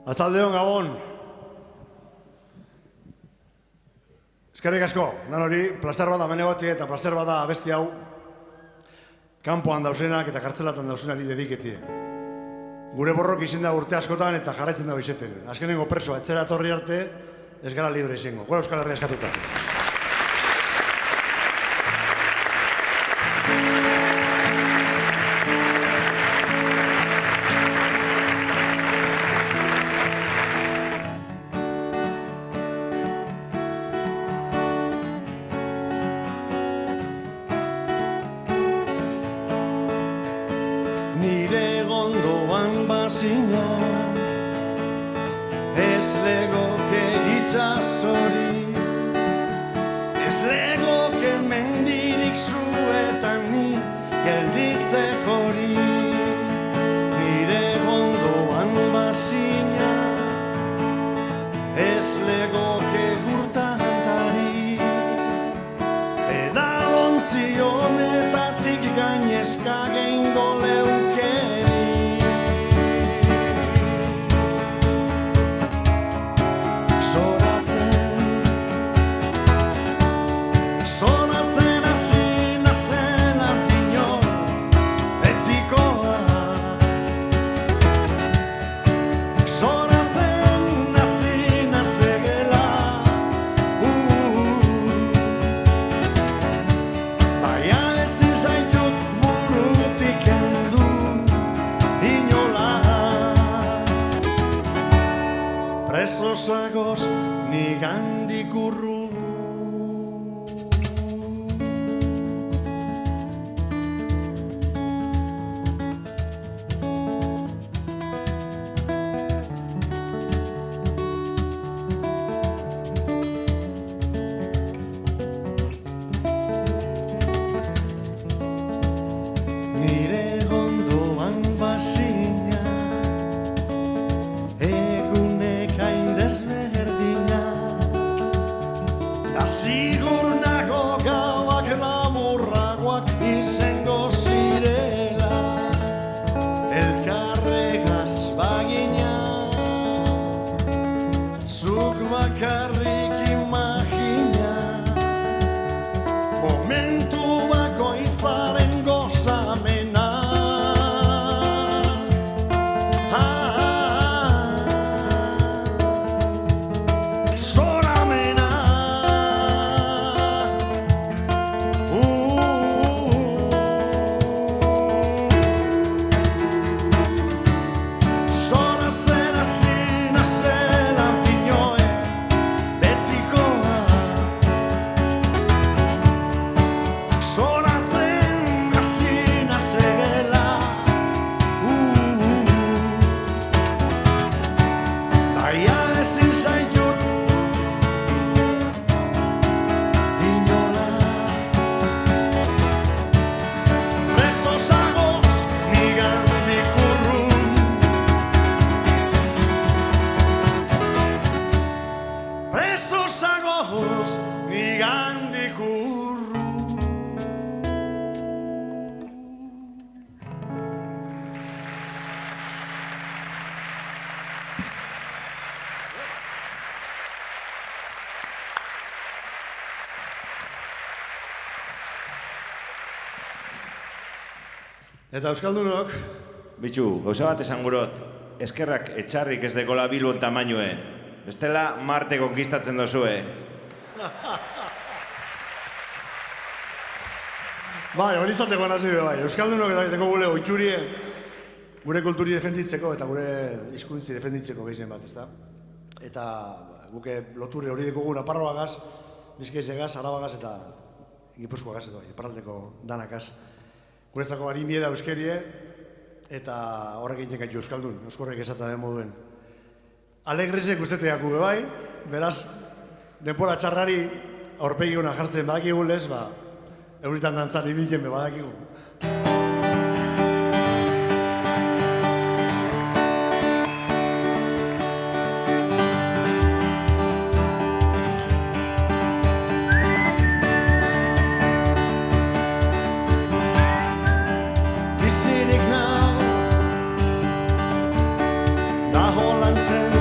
Atzaldeon Gabon. Eskerrik asko, nan hori, plazer bada menegoti eta plazer bada abesti hau kanpoan dausenak eta kartzelatan dausenari dediketie. Gure borrok izin da urte askotan eta jarraitzen dago izeten. Azkenengo presoa, etzera torri arte, ez gara libre izango. Gora Euskal Herria eskatuta. Nire gondoan bazina, ez legoke itsasori, ez legoke mendirik zuetan ni gelditzekorik. Nire gondoan bazina, ez legoke gurtantari, edalontzi honetatik gainezka gehingo leukeri. Sonatzen hasi nazen antiño etikoa. Sonatzen hasi nazegela. Baina ezin zaitut burutik kendu inola. Preso zagoz nigandik urru. Nire gondoan bazina, egunek hain desberdinak, da zigur nago gauak lamurragoak izango zirela, elkarregaz bagina, zuk bakarrik imagina, momentu bakoitzaren gozamena. Zoramena. Zoratzen hasi nazela antiñoe betikoa. Zoratzen hasi nazegela. Baina ezin zaitut inola. Preso zagoz nigandik urrun. Preso zagoz nigandik urrun. Eta Euskaldunok, Bitxu, gauza bat esan gurot, eskerrak etxarrik ez dekola Bilbon tamainue. Bestela Marte konkistatzen dozue. bai, hori izateko nazi bai. Euskaldunok eta deko gure oitxurie, gure kulturi defenditzeko eta gure hizkuntzi defenditzeko gehien bat, ezta? Eta guke loturre hori dekogu Naparroagaz, Bizkaizegaz, Arabagaz eta Gipuzkoagaz edo, iparraldeko danakaz. Guretzako harimie da euskerie, eta horrek egiten gaitu euskaldun, euskorrek esaten den moduen. Alegresek usteteak gube bai, beraz, denpora txarrari aurpegi hona jartzen badakigun lez, euritan dantzari bilen be badakigu. Bizirik nau, da holan zen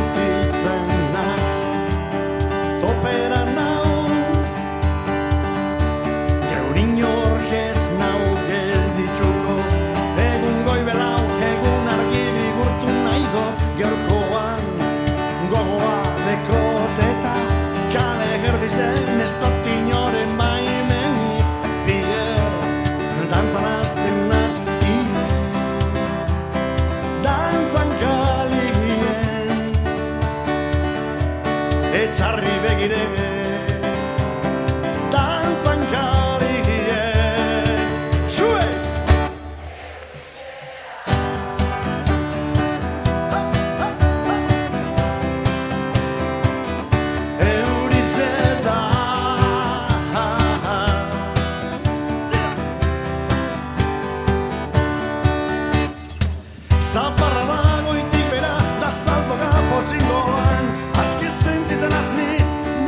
Zaparra dago itipera, da saltoka potxingoan. Aski sentitzen azni,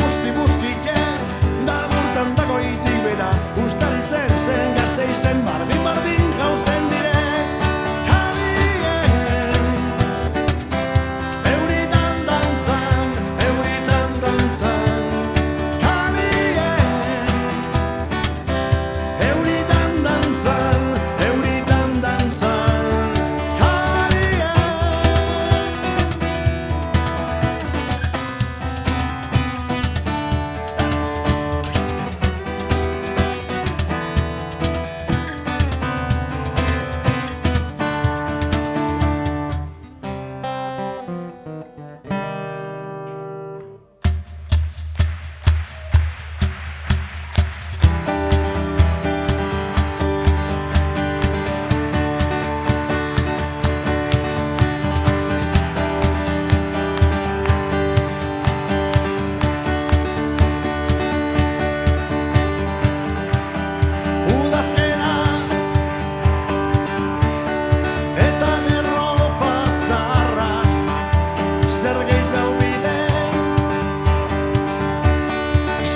busti-bustike, da burtan dago itipera. Ustaritzen zen Gasteizen, bardin-bardin jausten dire. Kalien, euritan dantzan, euritan dantzan. Kalien, euritan dantzan, euritan dantzan. Kalien. Udazkena eta erropa zaharra, zer gehiago bide,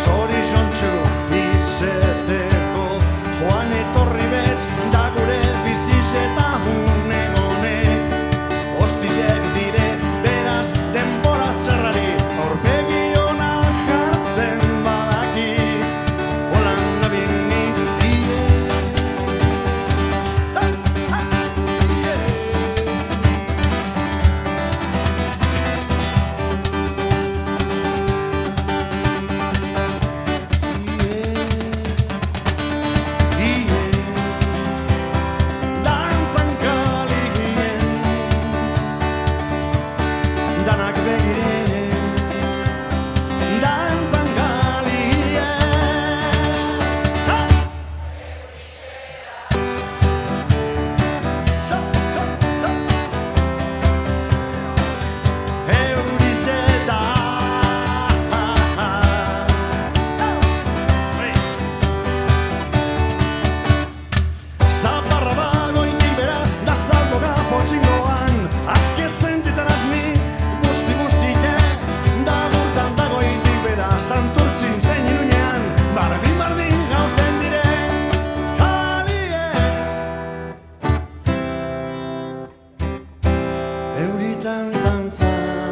zoriontsu izeteko, joan etorri bet da gure bizizeta unegonek. Ostizek dire, beraz denbora txarrari, aurpegi ona jartzen badaki, holan nabini die. Dantzan kaligien, danak begire, dantzan kaligien. Eurizeta. Zaparra dago itibera, da saltoka potxingoan. Aski sentitzen azni, busti-bustike, da burtan dago itibera. Santurtzin zein iruñean, bardin-bardin jausten dire. Kalien, euritan dantzan.